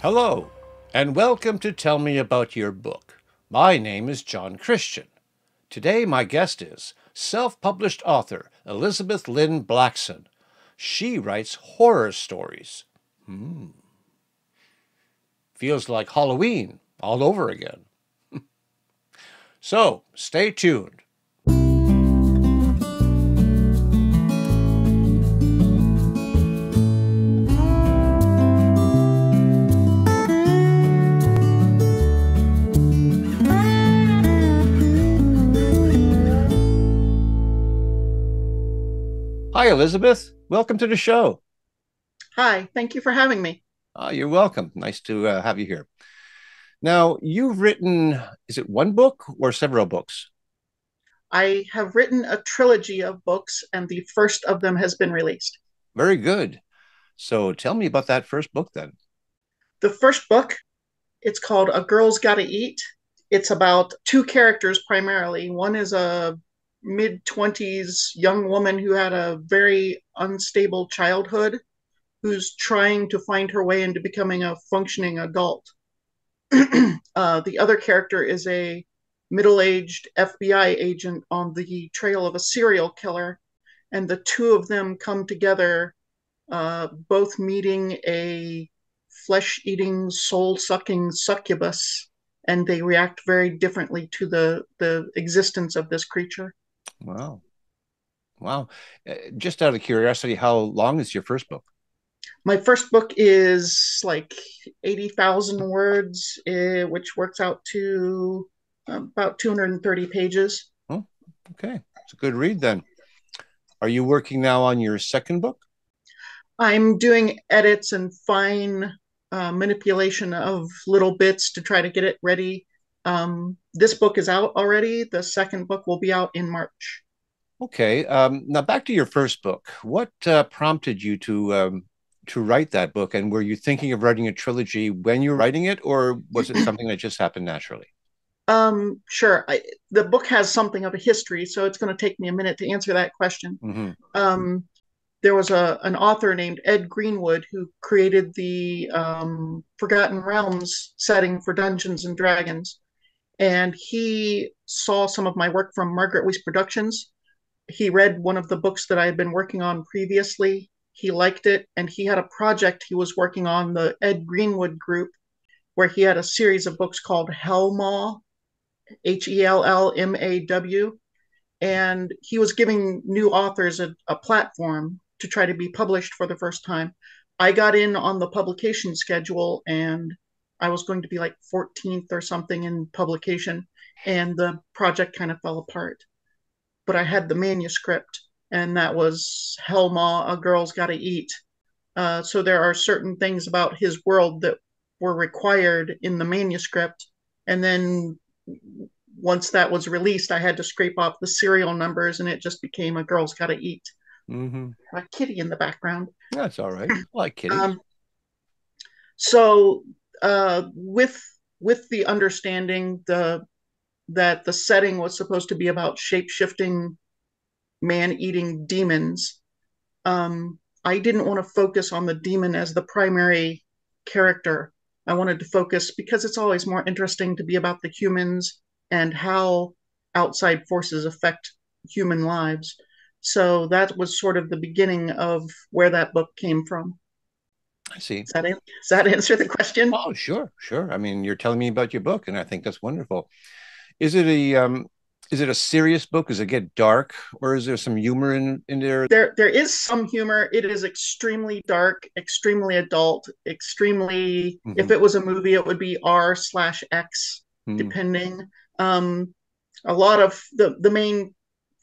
Hello, and welcome to Tell Me About Your Book. My name is John Christian. Today my guest is self-published author Elizabeth Lynn Blackson. She writes horror stories. Feels like Halloween all over again. So, stay tuned. Hi, Elizabeth. Welcome to the show. Hi, thank you for having me. You're welcome. Nice to have you here. Now, you've written, is it one book or several books? I have written a trilogy of books, and the first of them has been released. Very good. So tell me about that first book then. The first book, it's called A Girl's Gotta Eat. It's about two characters primarily. One is a mid-20s young woman who had a very unstable childhood, who's trying to find her way into becoming a functioning adult. The other character is a middle-aged FBI agent on the trail of a serial killer, and the two of them come together, both meeting a flesh-eating, soul-sucking succubus, and they react very differently to the existence of this creature. Wow. Wow. Just out of curiosity, how long is your first book? My first book is like 80,000 words, which works out to about 230 pages. Oh, okay. It's a good read then. Are you working now on your second book? I'm doing edits and fine manipulation of little bits to try to get it ready. This book is out already. The second book will be out in March. Okay. Now back to your first book. What prompted you to write that book? And were you thinking of writing a trilogy when you were writing it, or was it something that just happened naturally? Sure. The book has something of a history, so it's going to take me a minute to answer that question. Hmm. Um, there was an author named Ed Greenwood who created the Forgotten Realms setting for Dungeons and Dragons, and he saw some of my work from Margaret Weiss Productions. He read one of the books that I had been working on previously. He liked it, and he had a project he was working on, the Ed Greenwood Group, where he had a series of books called Hellmaw, Hellmaw, and he was giving new authors a platform to try to be published for the first time. I got in on the publication schedule, and I was going to be like 14th or something in publication, and the project kind of fell apart. But I had the manuscript, and that was Hellmaw, A Girl's Gotta Eat. So there are certain things about his world that were required in the manuscript, and then once that was released, I had to scrape off the serial numbers, and it just became A Girl's Gotta Eat. Hmm. A kitty in the background. That's all right. I like kitties. Um, so with the understanding that the setting was supposed to be about shape shifting, man eating demons, I didn't want to focus on the demon as the primary character. I wanted to focus, because it's always more interesting to be about the humans and how outside forces affect human lives. So that was sort of the beginning of where that book came from. I see. Does that answer the question? Oh, sure, sure. I mean, you're telling me about your book, and I think that's wonderful. Is it a serious book? Does it get dark, or is there some humor in there? There is some humor. It is extremely dark, extremely adult, extremely. If Hmm. it was a movie, it would be R/X, Hmm. depending. Um, a lot of the main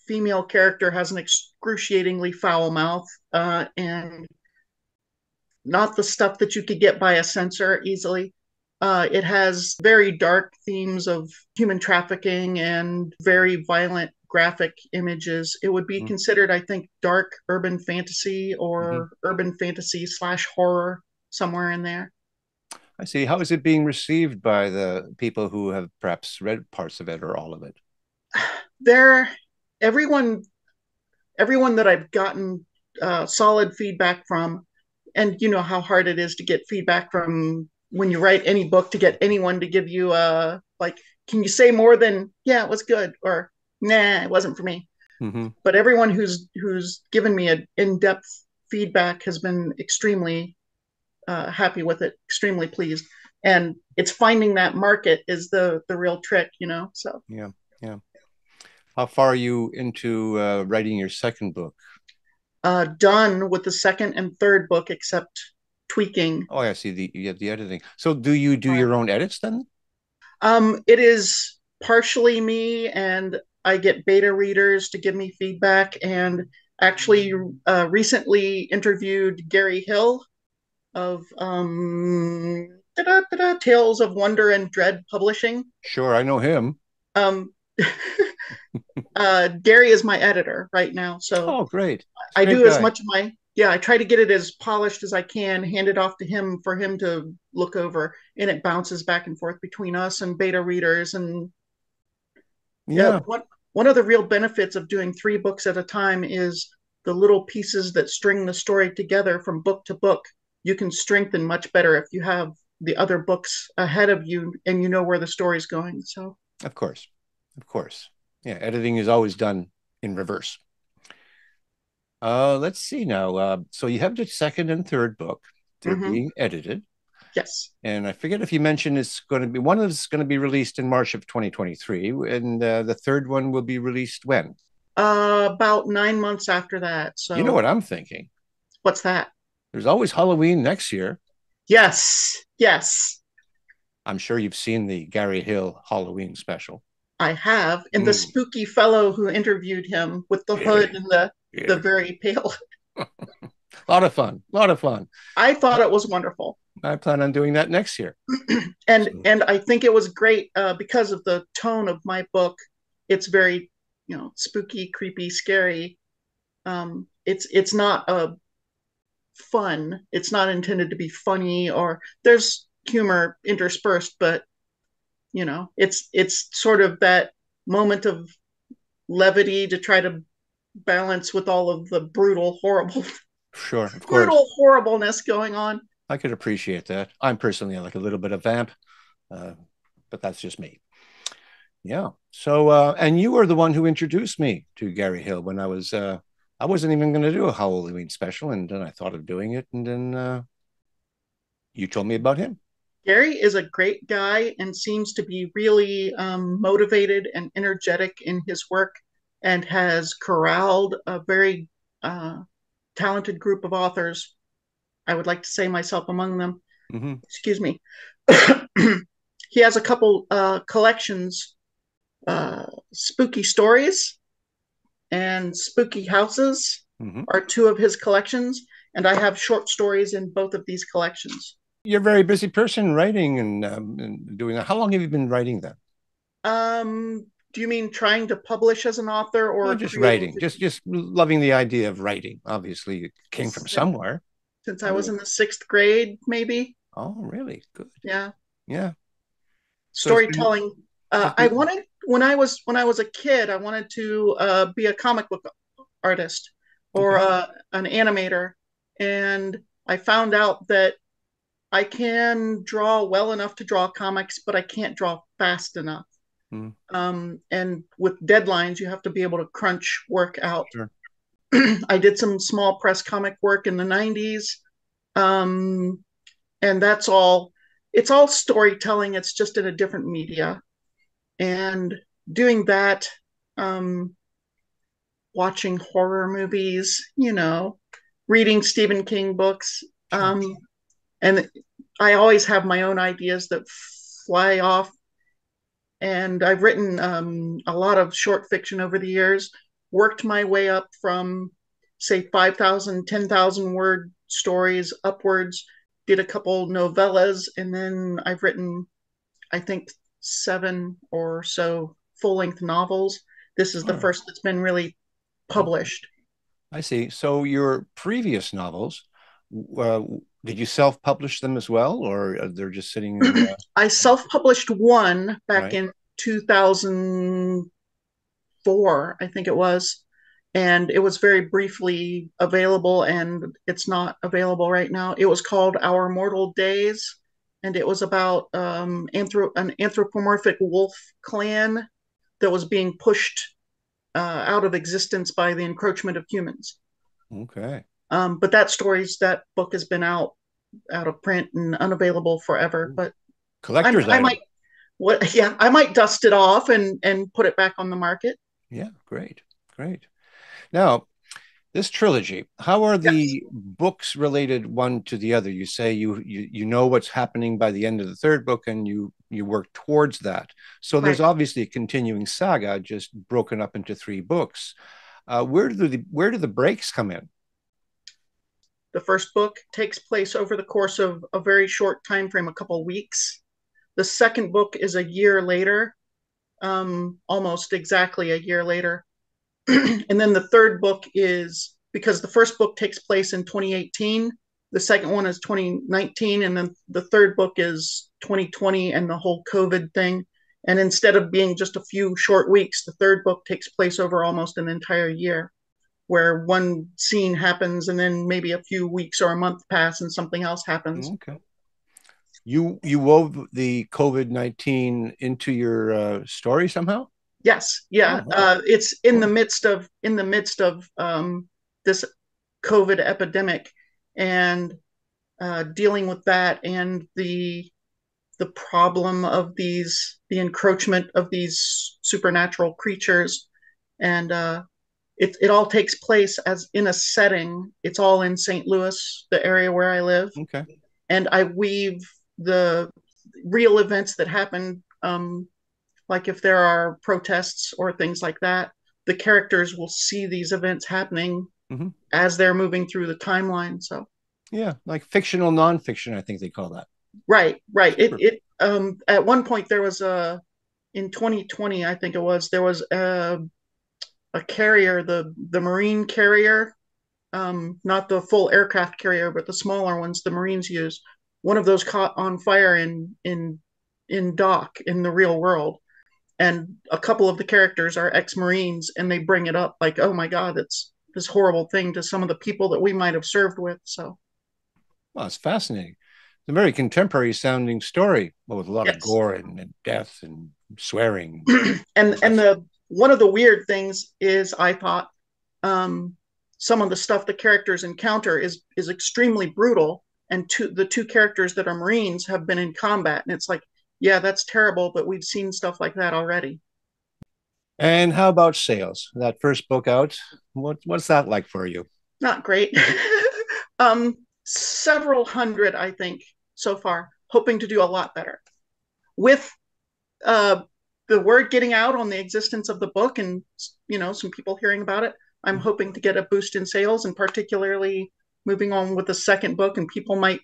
female character has an excruciatingly foul mouth, and not the stuff that you could get by a censor easily. It has very dark themes of human trafficking and very violent graphic images. It would be considered, I think, dark urban fantasy Hmm. or urban fantasy slash horror, somewhere in there. I see. How is it being received by the people who have perhaps read parts of it or all of it? There, everyone, everyone that I've gotten solid feedback from, and you know how hard it is to get feedback from when you write any book to get anyone to give you a like, can you say more than yeah, it was good or nah, it wasn't for me. Hmm. But everyone who's given me an in-depth feedback has been extremely happy with it, extremely pleased. And it's finding that market is the real trick, you know. So Yeah, yeah. How far are you into writing your second book? done with the second and third book, except tweaking. Oh, I see the editing. So do you do your own edits then? It is partially me, and I get beta readers to give me feedback. And actually, recently interviewed Gary Hill of Tales of Wonder and Dread Publishing. Sure, I know him. Um, Gary is my editor right now, so Oh, great. He's a I great do as guy. much of my yeah. I try to get it as polished as I can, hand it off to him for him to look over, and it bounces back and forth between us and beta readers. And yeah, Yeah, one of the real benefits of doing three books at a time is the little pieces that string the story together from book to book. You can strengthen much better if you have the other books ahead of you and you know where the story's going. So, of course. Of course. Yeah, editing is always done in reverse. Let's see now. So you have the second and third book. They're mm-hmm. being edited. Yes. And I forget if you mentioned it's going to be one of it's going to be released in March of 2023, and the third one will be released when? About 9 months after that. You know So, what I'm thinking. what's that? There's always Halloween next year. Yes. Yes. I'm sure you've seen the Gary Hill Halloween special. I have. And the Mm. spooky fellow who interviewed him with the Yeah, hood and the yeah. very pale. A lot of fun. A lot of fun. I thought it was wonderful. I plan on doing that next year. So, And I think it was great because of the tone of my book. It's very, you know, spooky, creepy, scary. It's not a fun. It's not intended to be funny, or there's humor interspersed, but you know, it's sort of that moment of levity to try to balance with all of the brutal, horrible, sure, of course. brutal horribleness going on. I could appreciate that. I'm personally like a little bit of vamp, uh, but that's just me. Yeah. So, and you were the one who introduced me to Gary Hill when I wasn't even going to do a Halloween special, and then I thought of doing it, and then you told me about him. Gary is a great guy and seems to be really motivated and energetic in his work, and has corralled a very uh, talented group of authors. I would like to say myself among them. Hmm. Excuse me. He has a couple collections, Spooky Stories and Spooky Houses Hmm. are two of his collections, and I have short stories in both of these collections. You're a very busy person writing and doing that. How long have you been writing that? Do you mean trying to publish as an author No, or just creating writing, fiction? just loving the idea of writing. Obviously, it came from Since, somewhere. since How I did was it? in the sixth grade, maybe. Oh, really? Good. Yeah, Yeah. So you, storytelling. so I you, wanted when I was a kid, I wanted to be a comic book artist or okay. an animator, and I found out that I can draw well enough to draw comics, but I can't draw fast enough. Mm, And with deadlines, you have to be able to crunch work out. sure. I did some small press comic work in the 90s. Um, and that's all, it's all storytelling. It's just in a different media. And doing that, um, watching horror movies, you know, reading Stephen King books. Sure. And I always have my own ideas that fly off. And I've written a lot of short fiction over the years, worked my way up from, say, 5,000, 10,000 word stories upwards, did a couple novellas, and then I've written, I think, seven or so full length novels. This is the Oh, first that's been really okay. published. I see. So your previous novels, uh, did you self-publish them as well, or they're just sitting in I self published one back right? in 2004, I think it was. And it was very briefly available, and it's not available right now. It was called Our Mortal Days. and it was about an anthropomorphic wolf clan that was being pushed out of existence by the encroachment of humans. Okay. But that book has been out of print and unavailable forever. But Collector's I item. might yeah, I might dust it off and put it back on the market. Yeah, great. Great. Now, this trilogy, how are Yes, the books related one to the other? You say you know what's happening by the end of the third book and you work towards that. So there's right. obviously a continuing saga just broken up into three books. Where do the breaks come in? The first book takes place over the course of a very short time frame, a couple of weeks. The second book is a year later, almost exactly a year later. And then the third book is, because the first book takes place in 2018, the second one is 2019, and then the third book is 2020 and the whole COVID thing. And instead of being just a few short weeks, the third book takes place over almost an entire year, where one scene happens and then maybe a few weeks or a month pass and something else happens. Okay. You wove the COVID-19 into your story somehow? Yes, Oh, yeah. wow. It's Cool. in the midst of this COVID epidemic, and dealing with that, and the problem of the encroachment of these supernatural creatures, and it all takes place as in a setting. It's all in St. Louis, the area where I live, Okay. and I weave the real events that happen. Like if there are protests or things like that, the characters will see these events happening Hmm. as they're moving through the timeline. So Yeah, like fictional nonfiction, I think they call that. right. Super. It at one point there was a in 2020, I think it was, there was a carrier, the Marine carrier, not the full aircraft carrier, but the smaller ones the Marines use. One of those caught on fire in dock in the real world, and a couple of the characters are ex-Marines, and they bring it up like, oh my God, it's this horrible thing to some of the people that we might have served with. So Well, it's fascinating. It's a very contemporary sounding story, but with a lot of yes. gore and death and swearing. And That's the one of the weird things is, I thought, um, some of the stuff the characters encounter is extremely brutal, and the two characters that are Marines have been in combat, and it's like, yeah, that's terrible, but we've seen stuff like that already. and how about sales? That first book out, what's that like for you? Not great. Several hundred, I think, so far, hoping to do a lot better. With uh, the word getting out on the existence of the book, and some people hearing about it, I'm Mhm. hoping to get a boost in sales, and particularly moving on with the second book, and people might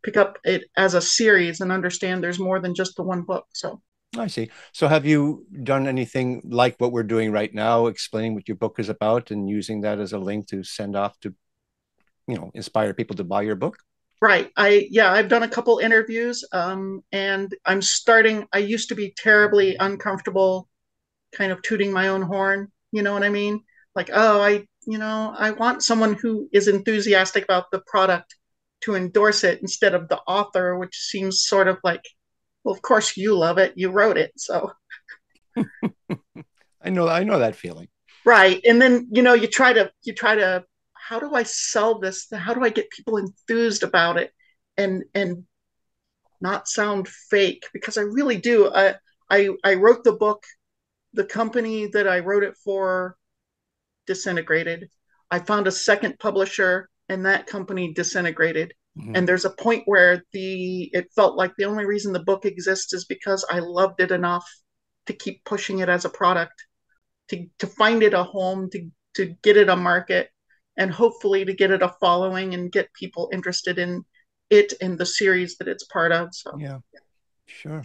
pick up it as a series and understand there's more than just the one book. So I see. So have you done anything like what we're doing right now, explaining what your book is about and using that as a link to send off to, inspire people to buy your book? right, I've done a couple interviews, and I used to be terribly uncomfortable kind of tooting my own horn. You know what I mean? Like, oh, I want someone who is enthusiastic about the product to endorse it instead of the author, which seems sort of like, well, of course you love it, you wrote it. So, I know that feeling. right. And then, you try to, how do I sell this? How do I get people enthused about it and not sound fake? Because I really do. I wrote the book. The company that I wrote it for disintegrated. I found a second publisher, and that company disintegrated. Mhm. And there's a point where it felt like the only reason the book exists is because I loved it enough to keep pushing it as a product, to find it a home, to get it a market, and hopefully to get it a following and get people interested in it and the series that it's part of. So Yeah, sure.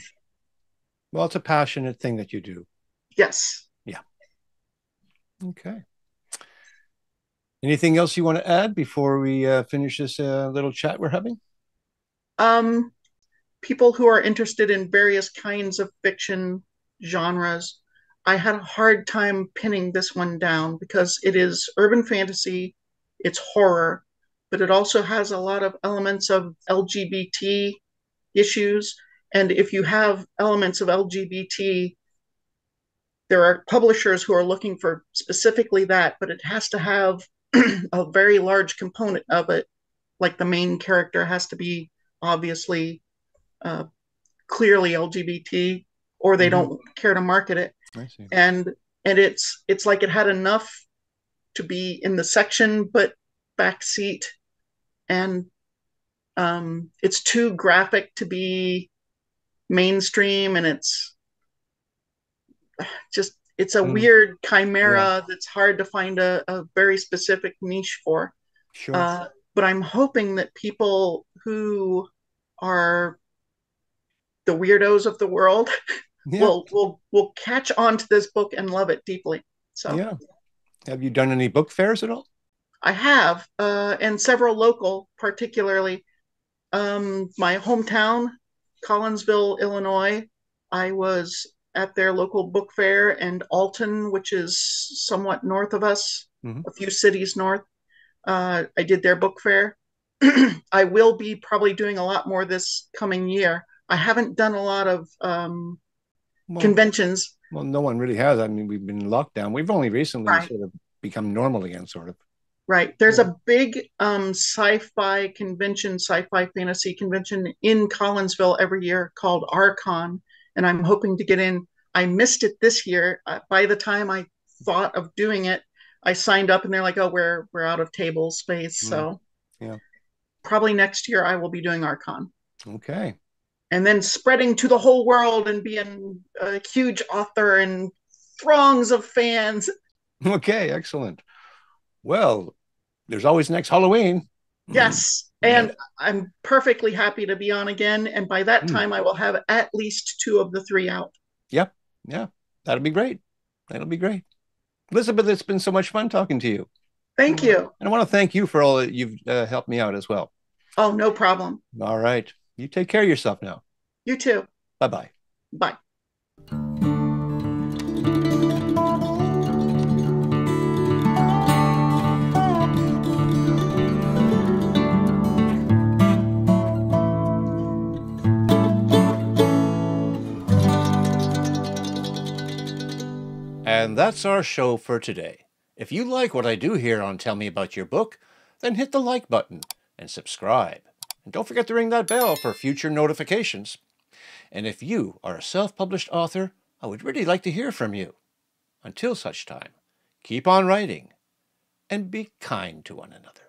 Well, it's a passionate thing that you do. yes. Yeah. Okay. Anything else you want to add before we finish this little chat we're having? Um, People who are interested in various kinds of fiction genres, I had a hard time pinning this one down because it is urban fantasy, it's horror, but it also has a lot of elements of LGBT. issues. And if you have elements of LGBT, there are publishers who are looking for specifically that, but it has to have a very large component of it. Like the main character has to be obviously uh, clearly LGBT, or they Mm-hmm. don't care to market it. I see. And it's like it had enough to be in the section, but backseat, and it's too graphic to be mainstream, and it's a Mm, weird yeah, chimera that's hard to find a very specific niche for. sure. Uh, but I'm hoping that people who are the weirdos of the world Yeah, will catch on to this book and love it deeply. So yeah. Have you done any book fairs at all? I have, and several local, particularly my hometown, Collinsville, Illinois. I was at their local book fair, and Alton, which is somewhat north of us, Mm-hmm. a few cities north. I did their book fair. I will be probably doing a lot more this coming year. I haven't done a lot of Well, conventions. well, no one really has. I mean, we've been in lockdown. We've only recently Right. sort of become normal again, sort of. Right. There's Yeah. a big sci-fi convention, sci-fi fantasy convention in Collinsville every year called Archon, and I'm hoping to get in. I missed it this year. By the time I thought of doing it, I signed up, and they're like, "Oh, we're out of table space." Mm, So yeah. probably next year I will be doing Archon, Okay. and then spreading to the whole world and being a huge author and throngs of fans. Okay. Excellent. Well, there's always next Halloween. Yes. Yes. And I'm perfectly happy to be on again. And by that Mm, time, I will have at least two of the three out. yep. Yeah. That'll be great. That'll be great. Elizabeth, it's been so much fun talking to you. Thank you. And I want to thank you for all that you've helped me out as well. Oh, no problem. All right. You take care of yourself now. You too. Bye bye. Bye. And that's our show for today. If you like what I do here on Tell Me About Your Book, then hit the like button and subscribe. And don't forget to ring that bell for future notifications. And if you are a self-published author, I would really like to hear from you. Until such time, keep on writing and be kind to one another.